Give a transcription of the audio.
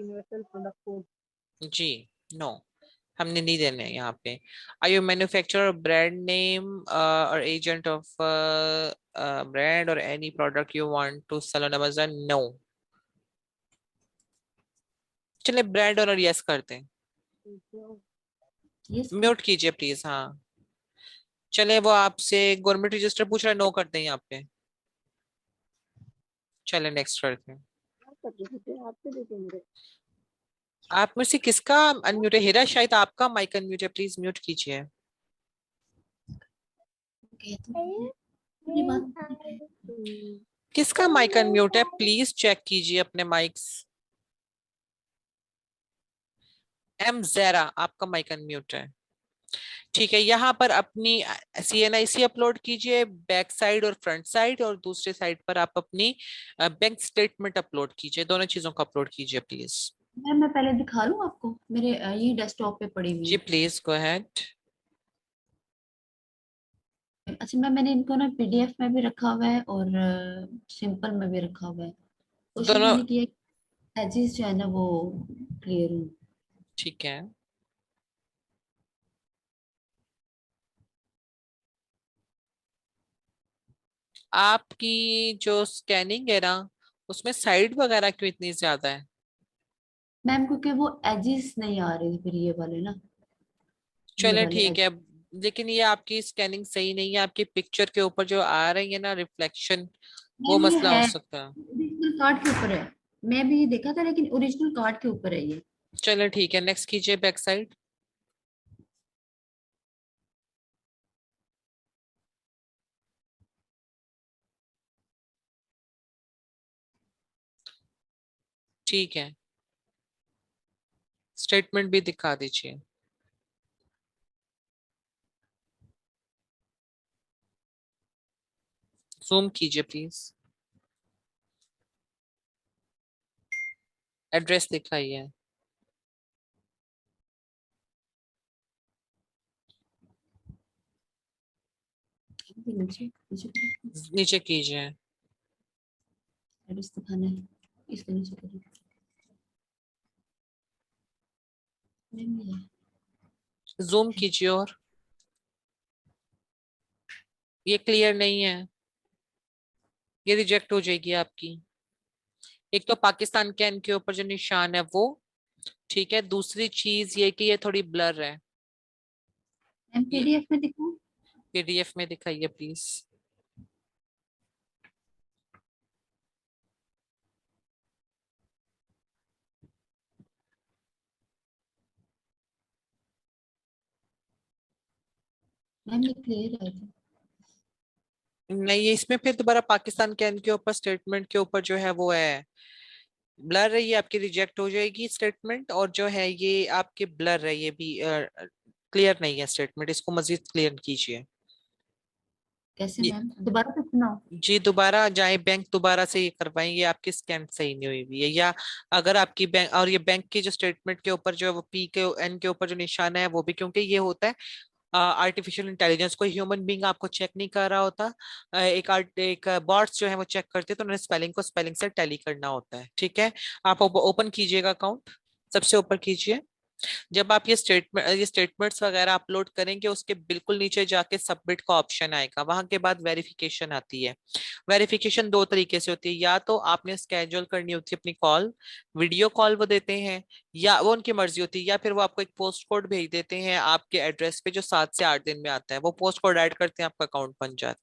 universal product code. जी no, हमने नहीं देने हैं यहाँ पे. Are you manufacturer, brand name or agent of brand or any product you want to sell on Amazon? No. चलिए brand owner yes करते हैं. यस म्यूट कीजिए प्लीज. हाँ चले, वो आपसे गवर्नमेंट रजिस्टर पूछ रहा है, नो करते हैं यहाँ पे. चले नेक्स्ट करते हैं. आप तो देते मेरे आप में से किसका अनम्यूट है? हीरा शायद आपका माइक अनम्यूट है, प्लीज म्यूट कीजिए. अपनी बात किसका माइक अनम्यूट है? प्लीज चेक कीजिए अपने माइक्स. एम ज़ेरा, आपका माइक अनम्यूट है. ठीक है, यहाँ पर अपनी CNIC अपलोड कीजिए, बैक साइड और फ्रंट साइड, और दूसरे साइड पर आप अपनी बैंक स्टेटमेंट अपलोड कीजिए. दोनों चीजों को अपलोड कीजिए प्लीज. मैं पहले दिखा लूं आपको, मेरे ये डेस्कटॉप पे पड़ी हुई जी है. Please go ahead. अच्छा मैंने इनको ना PDF में भी रखा हुआ है और सिंपल में भी रखा हुआ है. कोशिश दोनों मैंने की है एजेस जो है ना वो क्लियर हो. ठीक है. आपकी जो स्कैनिंग है ना, उसमें साइड वगैरह क्यों इतनी ज्यादा है? मैम क्योंकि वो एजेस नहीं आ रहे फिर ये वाले ना, ये चले वाले ठीक edges. है. लेकिन ये आपकी स्कैनिंग सही नहीं है, आपकी पिक्चर के ऊपर जो आ रही है ना रिफ्लेक्शन, वो मैम ये मसला हो है सकता है. ओरिजिनल कार्ड के ऊपर है. मैं भी ये देखा था लेकिन ओरिजिनल कार्ड के ऊपर है ये. चलो ठीक है, नेक्स्ट कीजिए बैक साइड. ठीक है, स्टेटमेंट भी दिखा दीजिए. जूम कीजिए प्लीज. एड्रेस दिखाइए. नीचे नीचे नीचे कीजिए. एड्रेस दिखाना है, इसके नीचे करिए. मैम ये जूम कीजिए. और ये क्लियर नहीं है, ये रिजेक्ट हो जाएगी आपकी. एक तो पाकिस्तान कैन के ऊपर जो निशान है वो, ठीक है. दूसरी चीज ये कि ये थोड़ी ब्लर है. मैम ये PDF में दिखाऊं. PDF में दिखाइए प्लीज. मैम ये क्लियर है. नहीं, इसमें फिर दोबारा पाकिस्तान कैन के ऊपर स्टेटमेंट के ऊपर जो है वो है ब्लर है, ये आपकी रिजेक्ट हो जाएगी स्टेटमेंट. और जो है ये आपके ब्लर है, ये भी क्लियर नहीं है स्टेटमेंट. इसको मजीद क्लियर कीजिए. कैसे ये मैम दोबारा से सुनाओ. जी दोबारा जाए बैंक, दोबारा से ये करवाएं. ये आपकी स्कैन सही नहीं हुई हुई है. या अगर आपकी बैंक, और ये बैंक की जो स्टेटमेंट के ऊपर जो है वो P के N के ऊपर जो निशान है वो भी, क्योंकि ये होता है आर्टिफिशियल इंटेलिजेंस, कोई ह्यूमन बींग आपको चेक नहीं कर रहा होता. एक बॉट्स जो है वो चेक करते हैं, तो उन्हें स्पेलिंग को स्पेलिंग से टैली करना होता है. ठीक है, आप ओपन कीजिएगा अकाउंट, सबसे ऊपर कीजिए. जब आप ये स्टेटमेंट्स वगैरह अपलोड करेंगे, उसके बिल्कुल नीचे जाके सबमिट का ऑप्शन आएगा. वहां के बाद वेरिफिकेशन आती है. वेरिफिकेशन दो तरीके से होती है. या तो आपने स्केड्यूल करनी होती है अपनी कॉल, वीडियो कॉल वो देते हैं, या वो उनकी मर्जी होती है, या फिर वो आपको एक पोस्ट कोड भेज देते हैं आपके एड्रेस पे जो 7 से 8 दिन में आता है. वो पोस्ट कोड ऐड करते हैं, आपका अकाउंट बन जाता है.